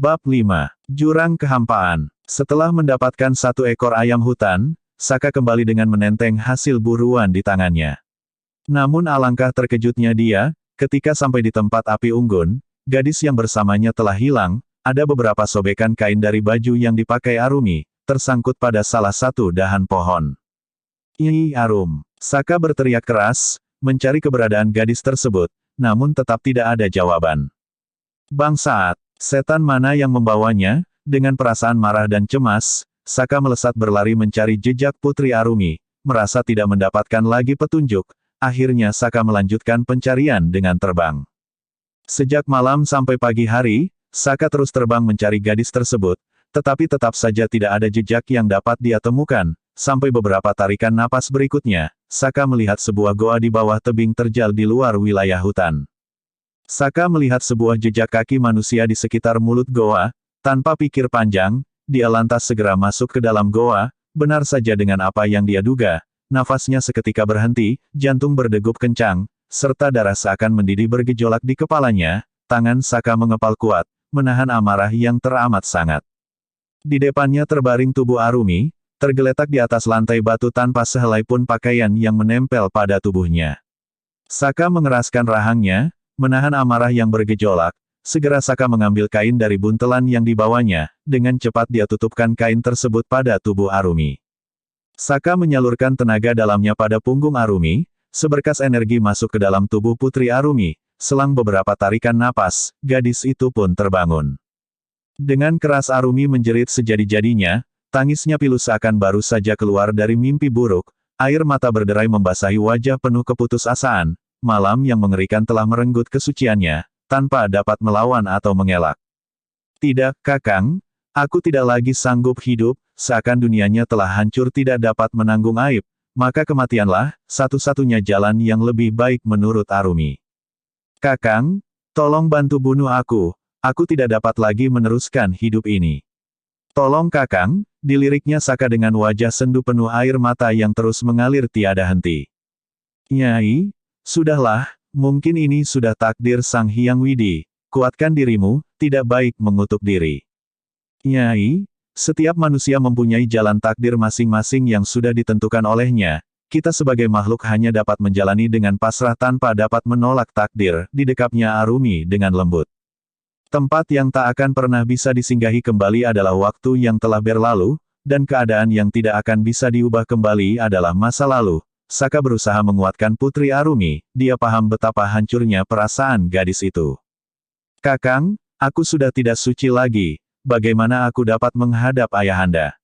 Bab 5. Jurang Kehampaan. Setelah mendapatkan satu ekor ayam hutan, Saka kembali dengan menenteng hasil buruan di tangannya. Namun alangkah terkejutnya dia, ketika sampai di tempat api unggun, gadis yang bersamanya telah hilang, ada beberapa sobekan kain dari baju yang dipakai Arumi, tersangkut pada salah satu dahan pohon. "Ih, Arum!" Saka berteriak keras, mencari keberadaan gadis tersebut, namun tetap tidak ada jawaban. Bangsat! Setan mana yang membawanya? Dengan perasaan marah dan cemas, Saka melesat berlari mencari jejak Putri Arumi, merasa tidak mendapatkan lagi petunjuk, akhirnya Saka melanjutkan pencarian dengan terbang. Sejak malam sampai pagi hari, Saka terus terbang mencari gadis tersebut, tetapi tetap saja tidak ada jejak yang dapat dia temukan, sampai beberapa tarikan napas berikutnya, Saka melihat sebuah goa di bawah tebing terjal di luar wilayah hutan. Saka melihat sebuah jejak kaki manusia di sekitar mulut goa, tanpa pikir panjang, dia lantas segera masuk ke dalam goa, benar saja dengan apa yang dia duga, nafasnya seketika berhenti, jantung berdegup kencang, serta darah seakan mendidih bergejolak di kepalanya, tangan Saka mengepal kuat, menahan amarah yang teramat sangat. Di depannya terbaring tubuh Arumi, tergeletak di atas lantai batu tanpa sehelai pun pakaian yang menempel pada tubuhnya. Saka mengeraskan rahangnya, menahan amarah yang bergejolak, segera Saka mengambil kain dari buntelan yang dibawanya, dengan cepat dia tutupkan kain tersebut pada tubuh Arumi. Saka menyalurkan tenaga dalamnya pada punggung Arumi, seberkas energi masuk ke dalam tubuh Putri Arumi, selang beberapa tarikan napas, gadis itu pun terbangun. Dengan keras Arumi menjerit sejadi-jadinya, tangisnya pilu seakan baru saja keluar dari mimpi buruk, air mata berderai membasahi wajah penuh keputusasaan. Malam yang mengerikan telah merenggut kesuciannya, tanpa dapat melawan atau mengelak. "Tidak, Kakang, aku tidak lagi sanggup hidup, seakan dunianya telah hancur tidak dapat menanggung aib, maka kematianlah, satu-satunya jalan yang lebih baik menurut Arumi. Kakang, tolong bantu bunuh aku tidak dapat lagi meneruskan hidup ini. Tolong Kakang," diliriknya Saka dengan wajah sendu penuh air mata yang terus mengalir tiada henti. "Nyai, sudahlah, mungkin ini sudah takdir Sang Hyang Widi, kuatkan dirimu, tidak baik mengutuk diri." "Nyai, setiap manusia mempunyai jalan takdir masing-masing yang sudah ditentukan olehnya, kita sebagai makhluk hanya dapat menjalani dengan pasrah tanpa dapat menolak takdir," didekapnya Arumi dengan lembut. "Tempat yang tak akan pernah bisa disinggahi kembali adalah waktu yang telah berlalu, dan keadaan yang tidak akan bisa diubah kembali adalah masa lalu." Saka berusaha menguatkan Putri Arumi, dia paham betapa hancurnya perasaan gadis itu. "Kakang, aku sudah tidak suci lagi, bagaimana aku dapat menghadap ayahanda?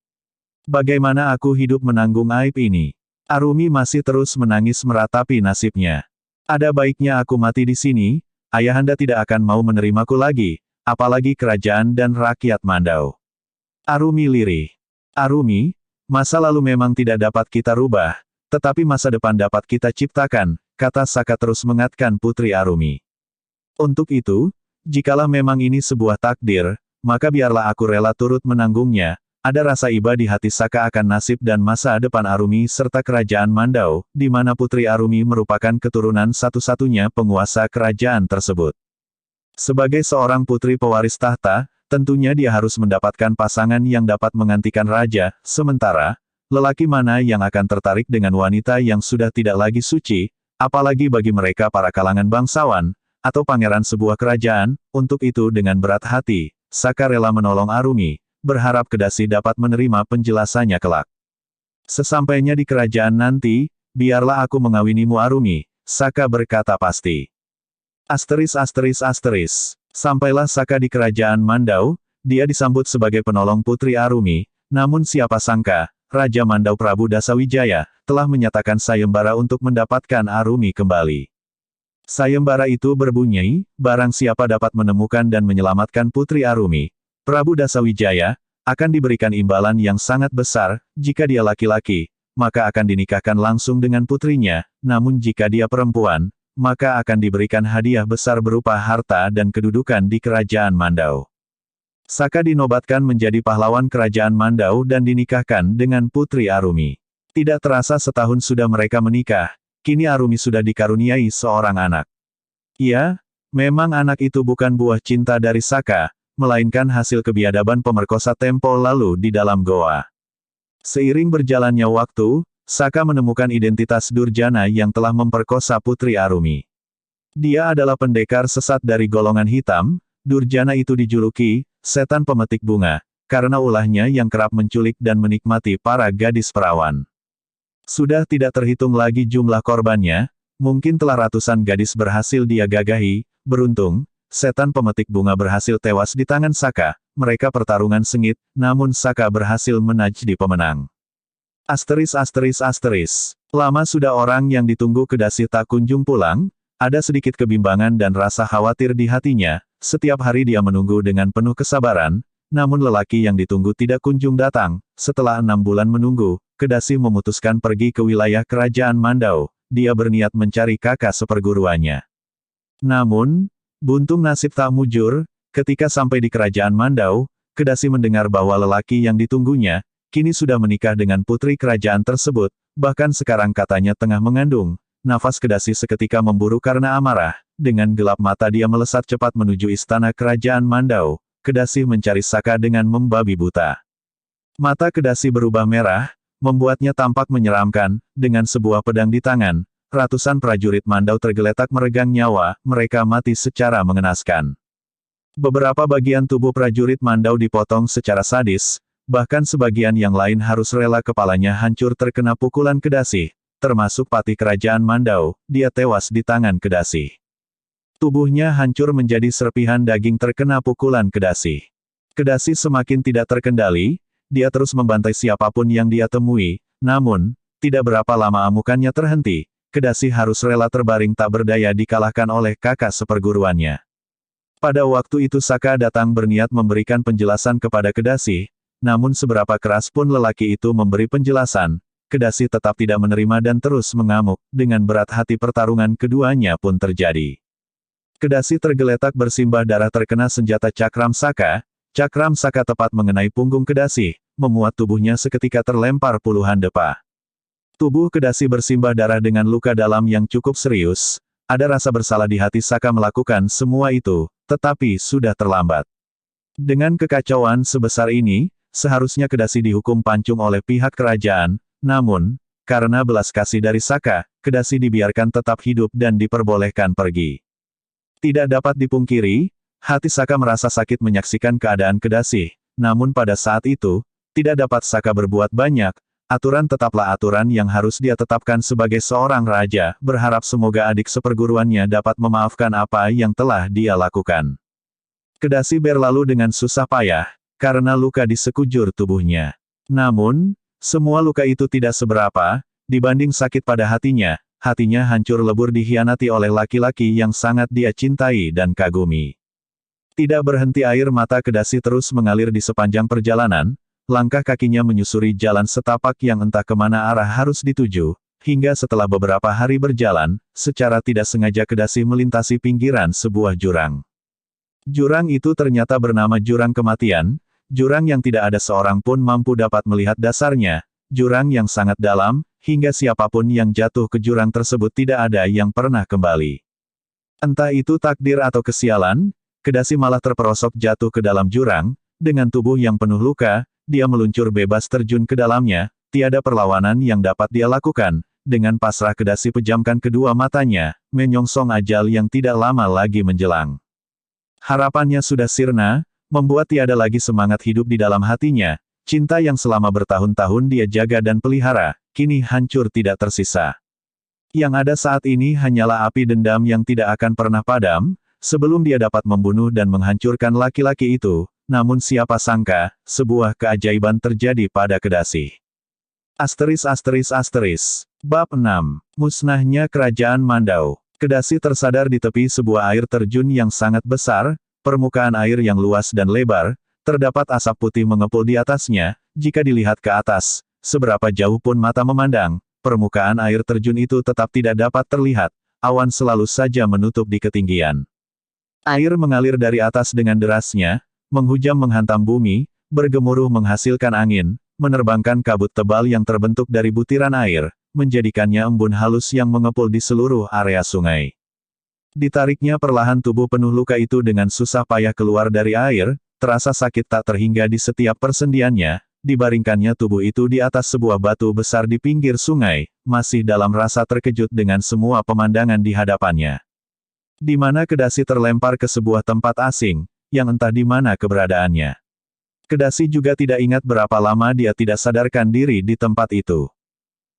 Bagaimana aku hidup menanggung aib ini?" Arumi masih terus menangis meratapi nasibnya. "Ada baiknya aku mati di sini, ayahanda tidak akan mau menerimaku lagi, apalagi kerajaan dan rakyat Mandau." Arumi lirih. "Arumi, masa lalu memang tidak dapat kita rubah, tetapi masa depan dapat kita ciptakan," kata Saka terus mengatkan Putri Arumi. "Untuk itu, jikalau memang ini sebuah takdir, maka biarlah aku rela turut menanggungnya." Ada rasa iba di hati Saka akan nasib dan masa depan Arumi serta kerajaan Mandau, di mana Putri Arumi merupakan keturunan satu-satunya penguasa kerajaan tersebut. Sebagai seorang putri pewaris tahta, tentunya dia harus mendapatkan pasangan yang dapat menggantikan raja, sementara lelaki mana yang akan tertarik dengan wanita yang sudah tidak lagi suci, apalagi bagi mereka para kalangan bangsawan, atau pangeran sebuah kerajaan. Untuk itu dengan berat hati, Saka rela menolong Arumi, berharap Kedasi dapat menerima penjelasannya kelak. "Sesampainya di kerajaan nanti, biarlah aku mengawinimu Arumi," Saka berkata pasti. Sampailah Saka di kerajaan Mandau, dia disambut sebagai penolong Putri Arumi, namun siapa sangka, Raja Mandau Prabu Dasawijaya, telah menyatakan sayembara untuk mendapatkan Arumi kembali. Sayembara itu berbunyi, barang siapa dapat menemukan dan menyelamatkan Putri Arumi, Prabu Dasawijaya, akan diberikan imbalan yang sangat besar. Jika dia laki-laki, maka akan dinikahkan langsung dengan putrinya, namun jika dia perempuan, maka akan diberikan hadiah besar berupa harta dan kedudukan di kerajaan Mandau. Saka dinobatkan menjadi pahlawan kerajaan Mandau dan dinikahkan dengan Putri Arumi. Tidak terasa setahun sudah mereka menikah, kini Arumi sudah dikaruniai seorang anak. Iya, memang anak itu bukan buah cinta dari Saka, melainkan hasil kebiadaban pemerkosa tempo lalu di dalam goa. Seiring berjalannya waktu, Saka menemukan identitas Durjana yang telah memperkosa Putri Arumi. Dia adalah pendekar sesat dari golongan hitam. Durjana itu dijuluki setan pemetik bunga, karena ulahnya yang kerap menculik dan menikmati para gadis perawan. Sudah tidak terhitung lagi jumlah korbannya, mungkin telah ratusan gadis berhasil dia gagahi. Beruntung, setan pemetik bunga berhasil tewas di tangan Saka. Mereka pertarungan sengit, namun Saka berhasil menjadi pemenang. Lama sudah orang yang ditunggu Kedasi tak kunjung pulang, ada sedikit kebimbangan dan rasa khawatir di hatinya. Setiap hari dia menunggu dengan penuh kesabaran, namun lelaki yang ditunggu tidak kunjung datang. Setelah 6 bulan menunggu, Kedasi memutuskan pergi ke wilayah kerajaan Mandau. Dia berniat mencari kakak seperguruannya. Namun, buntung nasib tak mujur, ketika sampai di kerajaan Mandau, Kedasi mendengar bahwa lelaki yang ditunggunya, kini sudah menikah dengan putri kerajaan tersebut, bahkan sekarang katanya tengah mengandung. Nafas Kedasi seketika memburu karena amarah. Dengan gelap mata dia melesat cepat menuju istana kerajaan Mandau. Kedasi mencari Saka dengan membabi buta. Mata Kedasi berubah merah, membuatnya tampak menyeramkan. Dengan sebuah pedang di tangan, ratusan prajurit Mandau tergeletak meregang nyawa, mereka mati secara mengenaskan. Beberapa bagian tubuh prajurit Mandau dipotong secara sadis, bahkan sebagian yang lain harus rela kepalanya hancur terkena pukulan Kedasi. Termasuk patih kerajaan Mandau, dia tewas di tangan Kedasi. Tubuhnya hancur menjadi serpihan daging terkena pukulan Kedasi. Kedasi semakin tidak terkendali, dia terus membantai siapapun yang dia temui, namun, tidak berapa lama amukannya terhenti, Kedasi harus rela terbaring tak berdaya dikalahkan oleh kakak seperguruannya. Pada waktu itu Saka datang berniat memberikan penjelasan kepada Kedasi, namun seberapa keras pun lelaki itu memberi penjelasan, Kedasi tetap tidak menerima dan terus mengamuk. Dengan berat hati pertarungan keduanya pun terjadi. Kedasi tergeletak bersimbah darah terkena senjata cakram Saka. Cakram Saka tepat mengenai punggung Kedasi, memuat tubuhnya seketika terlempar puluhan depa. Tubuh Kedasi bersimbah darah dengan luka dalam yang cukup serius. Ada rasa bersalah di hati Saka melakukan semua itu, tetapi sudah terlambat. Dengan kekacauan sebesar ini, seharusnya Kedasi dihukum pancung oleh pihak kerajaan. Namun, karena belas kasih dari Saka, Kedasi dibiarkan tetap hidup dan diperbolehkan pergi. Tidak dapat dipungkiri, hati Saka merasa sakit menyaksikan keadaan Kedasi. Namun pada saat itu, tidak dapat Saka berbuat banyak. Aturan tetaplah aturan yang harus dia tetapkan sebagai seorang raja, berharap semoga adik seperguruannya dapat memaafkan apa yang telah dia lakukan. Kedasi berlalu dengan susah payah, karena luka di sekujur tubuhnya. Namun, semua luka itu tidak seberapa, dibanding sakit pada hatinya hancur lebur dikhianati oleh laki-laki yang sangat dia cintai dan kagumi. Tidak berhenti air mata Kedasi terus mengalir di sepanjang perjalanan, langkah kakinya menyusuri jalan setapak yang entah kemana arah harus dituju, hingga setelah beberapa hari berjalan, secara tidak sengaja Kedasi melintasi pinggiran sebuah jurang. Jurang itu ternyata bernama Jurang Kematian, jurang yang tidak ada seorang pun mampu dapat melihat dasarnya, jurang yang sangat dalam, hingga siapapun yang jatuh ke jurang tersebut tidak ada yang pernah kembali. Entah itu takdir atau kesialan, Kedasi malah terperosok jatuh ke dalam jurang, dengan tubuh yang penuh luka, dia meluncur bebas terjun ke dalamnya, tiada perlawanan yang dapat dia lakukan, dengan pasrah Kedasi pejamkan kedua matanya, menyongsong ajal yang tidak lama lagi menjelang. Harapannya sudah sirna, membuat tiada lagi semangat hidup di dalam hatinya, cinta yang selama bertahun-tahun dia jaga dan pelihara, kini hancur tidak tersisa. Yang ada saat ini hanyalah api dendam yang tidak akan pernah padam, sebelum dia dapat membunuh dan menghancurkan laki-laki itu, namun siapa sangka, sebuah keajaiban terjadi pada Kedasi. Bab 6. Musnahnya Kerajaan Mandau. Kedasi tersadar di tepi sebuah air terjun yang sangat besar, permukaan air yang luas dan lebar, terdapat asap putih mengepul di atasnya, jika dilihat ke atas, seberapa jauh pun mata memandang, permukaan air terjun itu tetap tidak dapat terlihat, awan selalu saja menutup di ketinggian. Air mengalir dari atas dengan derasnya, menghujam menghantam bumi, bergemuruh menghasilkan angin, menerbangkan kabut tebal yang terbentuk dari butiran air, menjadikannya embun halus yang mengepul di seluruh area sungai. Ditariknya perlahan tubuh penuh luka itu dengan susah payah keluar dari air, terasa sakit tak terhingga di setiap persendiannya, dibaringkannya tubuh itu di atas sebuah batu besar di pinggir sungai, masih dalam rasa terkejut dengan semua pemandangan di hadapannya. Di mana Kedasi terlempar ke sebuah tempat asing, yang entah di mana keberadaannya. Kedasi juga tidak ingat berapa lama dia tidak sadarkan diri di tempat itu.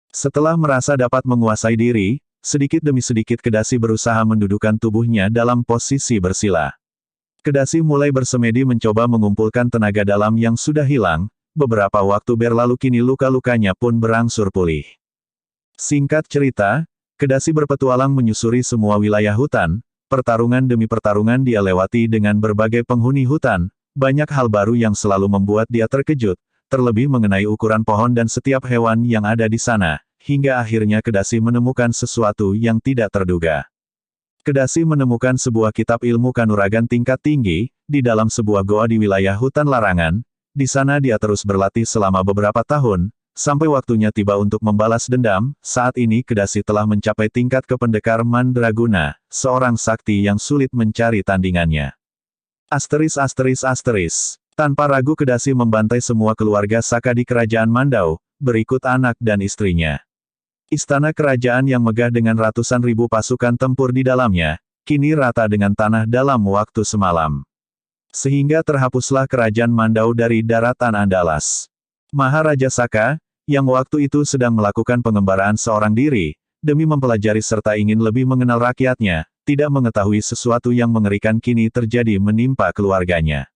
Setelah merasa dapat menguasai diri, sedikit demi sedikit Kedasi berusaha mendudukan tubuhnya dalam posisi bersila. Kedasi mulai bersemedi mencoba mengumpulkan tenaga dalam yang sudah hilang, beberapa waktu berlalu kini luka-lukanya pun berangsur pulih. Singkat cerita, Kedasi berpetualang menyusuri semua wilayah hutan, pertarungan demi pertarungan dia lewati dengan berbagai penghuni hutan, banyak hal baru yang selalu membuat dia terkejut, terlebih mengenai ukuran pohon dan setiap hewan yang ada di sana, hingga akhirnya Kedasi menemukan sesuatu yang tidak terduga. Kedasi menemukan sebuah kitab ilmu kanuragan tingkat tinggi, di dalam sebuah goa di wilayah hutan larangan. Di sana dia terus berlatih selama beberapa tahun, sampai waktunya tiba untuk membalas dendam. Saat ini Kedasi telah mencapai tingkat kependekar Mandraguna, seorang sakti yang sulit mencari tandingannya. Tanpa ragu Kedasi membantai semua keluarga Saka di kerajaan Mandau, berikut anak dan istrinya. Istana kerajaan yang megah dengan ratusan ribu pasukan tempur di dalamnya, kini rata dengan tanah dalam waktu semalam. Sehingga terhapuslah kerajaan Mandau dari daratan Andalas. Maharaja Saka, yang waktu itu sedang melakukan pengembaraan seorang diri, demi mempelajari serta ingin lebih mengenal rakyatnya, tidak mengetahui sesuatu yang mengerikan kini terjadi menimpa keluarganya.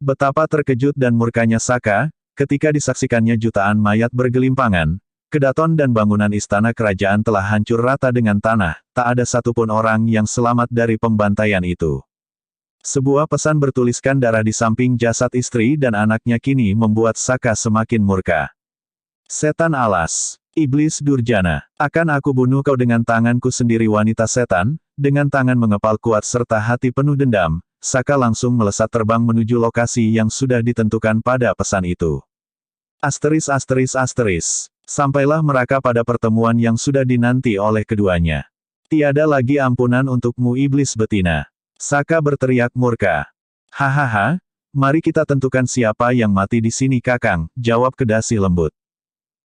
Betapa terkejut dan murkanya Saka, ketika disaksikannya jutaan mayat bergelimpangan, kedaton dan bangunan istana kerajaan telah hancur rata dengan tanah, tak ada satupun orang yang selamat dari pembantaian itu. Sebuah pesan bertuliskan darah di samping jasad istri dan anaknya kini membuat Saka semakin murka. Setan alas, iblis durjana, akan aku bunuh kau dengan tanganku sendiri wanita setan, dengan tangan mengepal kuat serta hati penuh dendam. Saka langsung melesat terbang menuju lokasi yang sudah ditentukan pada pesan itu. Sampailah mereka pada pertemuan yang sudah dinanti oleh keduanya. Tiada lagi ampunan untukmu iblis betina. Saka berteriak murka. Hahaha, mari kita tentukan siapa yang mati di sini Kakang, jawab Kedasi lembut.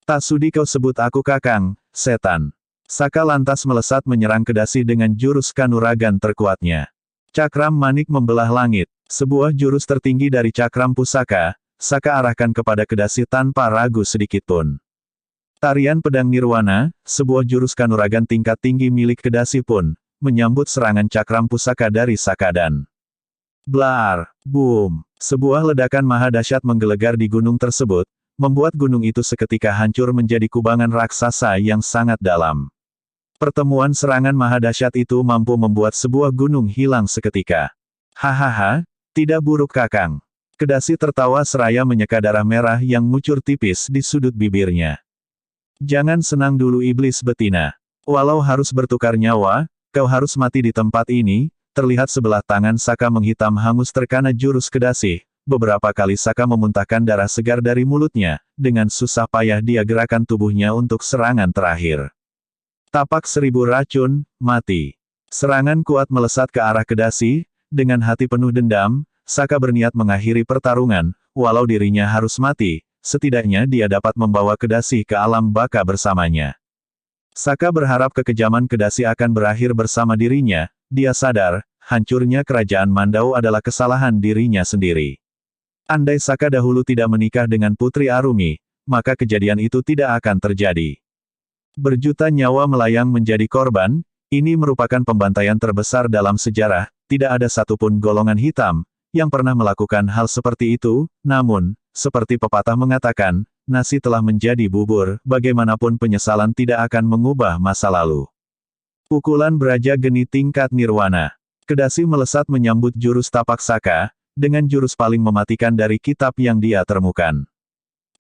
Tak sudi kau sebut aku Kakang, setan. Saka lantas melesat menyerang Kedasi dengan jurus kanuragan terkuatnya. Cakram manik membelah langit, sebuah jurus tertinggi dari cakram pusaka, Saka arahkan kepada Kedasi tanpa ragu sedikitpun. Tarian pedang nirwana, sebuah jurus kanuragan tingkat tinggi milik Kedasi pun, menyambut serangan cakram pusaka dari Saka dan blar, boom, sebuah ledakan maha dahsyat menggelegar di gunung tersebut, membuat gunung itu seketika hancur menjadi kubangan raksasa yang sangat dalam. Pertemuan serangan maha dahsyat itu mampu membuat sebuah gunung hilang seketika. Hahaha, tidak buruk Kakang. Kedasi tertawa seraya menyeka darah merah yang ngucur tipis di sudut bibirnya. Jangan senang dulu iblis betina. Walau harus bertukar nyawa, kau harus mati di tempat ini. Terlihat sebelah tangan Saka menghitam hangus terkena jurus Kedasi. Beberapa kali Saka memuntahkan darah segar dari mulutnya. Dengan susah payah dia gerakan tubuhnya untuk serangan terakhir. Tapak 1000 racun, mati. Serangan kuat melesat ke arah Kedasi, dengan hati penuh dendam, Saka berniat mengakhiri pertarungan, walau dirinya harus mati, setidaknya dia dapat membawa Kedasi ke alam baka bersamanya. Saka berharap kekejaman Kedasi akan berakhir bersama dirinya, dia sadar, hancurnya kerajaan Mandau adalah kesalahan dirinya sendiri. Andai Saka dahulu tidak menikah dengan Putri Arumi, maka kejadian itu tidak akan terjadi. Berjuta nyawa melayang menjadi korban, ini merupakan pembantaian terbesar dalam sejarah, tidak ada satupun golongan hitam, yang pernah melakukan hal seperti itu, namun, seperti pepatah mengatakan, nasi telah menjadi bubur, bagaimanapun penyesalan tidak akan mengubah masa lalu. Pukulan Braja Geni tingkat nirwana. Kedasi melesat menyambut jurus tapak Saka, dengan jurus paling mematikan dari kitab yang dia temukan.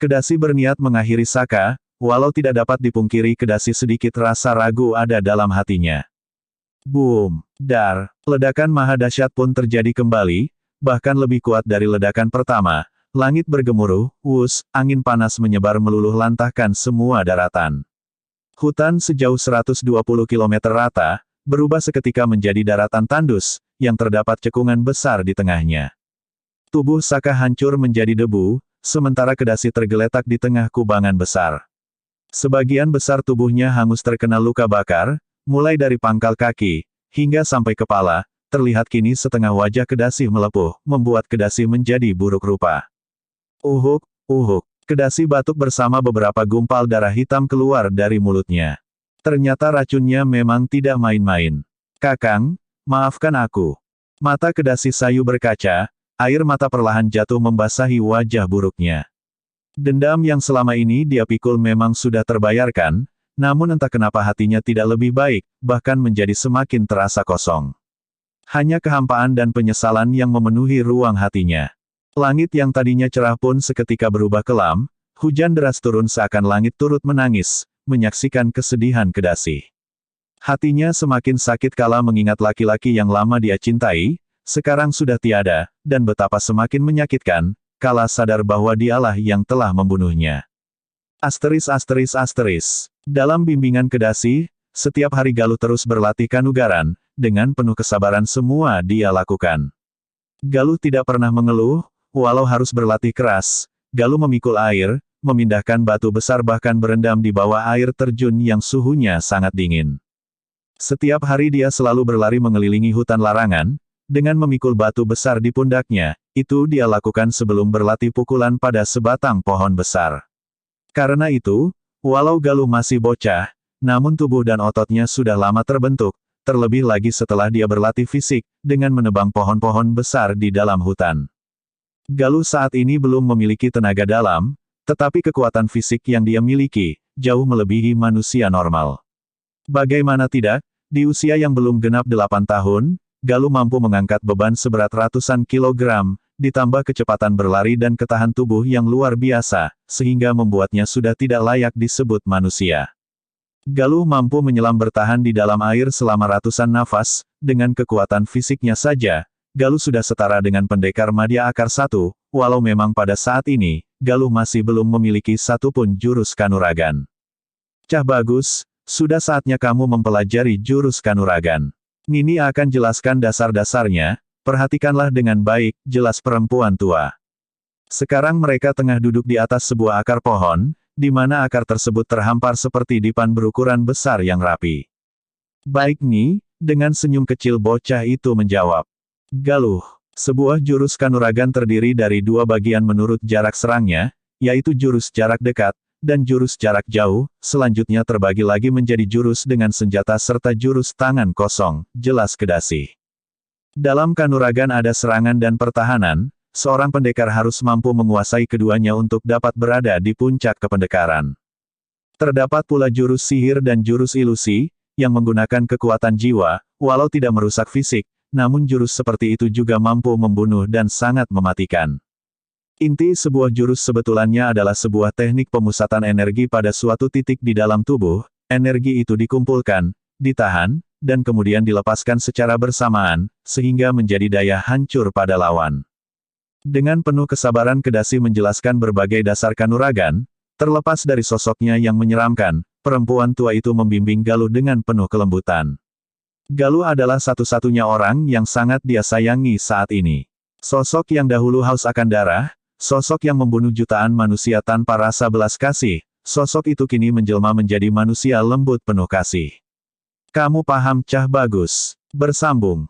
Kedasi berniat mengakhiri Saka, walau tidak dapat dipungkiri Kedasi sedikit rasa ragu ada dalam hatinya. Boom! Dar! Ledakan maha dahsyat pun terjadi kembali, bahkan lebih kuat dari ledakan pertama. Langit bergemuruh, wus, angin panas menyebar meluluh lantahkan semua daratan. Hutan sejauh 120 km rata, berubah seketika menjadi daratan tandus, yang terdapat cekungan besar di tengahnya. Tubuh Saka hancur menjadi debu, sementara Kedasi tergeletak di tengah kubangan besar. Sebagian besar tubuhnya hangus terkena luka bakar, mulai dari pangkal kaki, hingga sampai kepala, terlihat kini setengah wajah Kedasi melepuh, membuat Kedasi menjadi buruk rupa. Uhuk, uhuk. Kedasi batuk bersama beberapa gumpal darah hitam keluar dari mulutnya. Ternyata racunnya memang tidak main-main. Kakang, maafkan aku. Mata Kedasi sayu berkaca, air mata perlahan jatuh membasahi wajah buruknya. Dendam yang selama ini dia pikul memang sudah terbayarkan, namun entah kenapa hatinya tidak lebih baik, bahkan menjadi semakin terasa kosong. Hanya kehampaan dan penyesalan yang memenuhi ruang hatinya. Langit yang tadinya cerah pun seketika berubah kelam, hujan deras turun seakan langit turut menangis, menyaksikan kesedihan Kedasi. Hatinya semakin sakit kala mengingat laki-laki yang lama dia cintai, sekarang sudah tiada, dan betapa semakin menyakitkan, kala sadar bahwa dialah yang telah membunuhnya. Asteris. Dalam bimbingan Kedasi, setiap hari Galuh terus berlatih kanugaran, dengan penuh kesabaran semua dia lakukan. Galuh tidak pernah mengeluh, walau harus berlatih keras. Galuh memikul air, memindahkan batu besar bahkan berendam di bawah air terjun yang suhunya sangat dingin. Setiap hari dia selalu berlari mengelilingi hutan larangan, dengan memikul batu besar di pundaknya, itu dia lakukan sebelum berlatih pukulan pada sebatang pohon besar. Karena itu, walau Galuh masih bocah, namun tubuh dan ototnya sudah lama terbentuk, terlebih lagi setelah dia berlatih fisik, dengan menebang pohon-pohon besar di dalam hutan. Galuh saat ini belum memiliki tenaga dalam, tetapi kekuatan fisik yang dia miliki, jauh melebihi manusia normal. Bagaimana tidak, di usia yang belum genap 8 tahun, Galuh mampu mengangkat beban seberat ratusan kilogram, ditambah kecepatan berlari dan ketahan tubuh yang luar biasa, sehingga membuatnya sudah tidak layak disebut manusia. Galuh mampu menyelam bertahan di dalam air selama ratusan nafas, dengan kekuatan fisiknya saja, Galuh sudah setara dengan pendekar Madya Akar 1, walau memang pada saat ini, Galuh masih belum memiliki satupun jurus kanuragan. Cah bagus, sudah saatnya kamu mempelajari jurus kanuragan. Nini akan jelaskan dasar-dasarnya, perhatikanlah dengan baik, jelas perempuan tua. Sekarang mereka tengah duduk di atas sebuah akar pohon, di mana akar tersebut terhampar seperti dipan berukuran besar yang rapi. Baik Ni, dengan senyum kecil bocah itu menjawab. Galuh, sebuah jurus kanuragan terdiri dari 2 bagian menurut jarak serangnya, yaitu jurus jarak dekat, dan jurus jarak jauh, selanjutnya terbagi lagi menjadi jurus dengan senjata serta jurus tangan kosong, jelas Kedasi. Dalam kanuragan ada serangan dan pertahanan, seorang pendekar harus mampu menguasai keduanya untuk dapat berada di puncak kependekaran. Terdapat pula jurus sihir dan jurus ilusi, yang menggunakan kekuatan jiwa, walau tidak merusak fisik, namun jurus seperti itu juga mampu membunuh dan sangat mematikan. Inti sebuah jurus sebetulnya adalah sebuah teknik pemusatan energi pada suatu titik di dalam tubuh, energi itu dikumpulkan, ditahan, dan kemudian dilepaskan secara bersamaan, sehingga menjadi daya hancur pada lawan. Dengan penuh kesabaran Kedasi menjelaskan berbagai dasar kanuragan, terlepas dari sosoknya yang menyeramkan, perempuan tua itu membimbing Galuh dengan penuh kelembutan. Galuh adalah satu-satunya orang yang sangat dia sayangi saat ini. Sosok yang dahulu haus akan darah, sosok yang membunuh jutaan manusia tanpa rasa belas kasih, sosok itu kini menjelma menjadi manusia lembut penuh kasih. Kamu paham, Cah Bagus? Bersambung.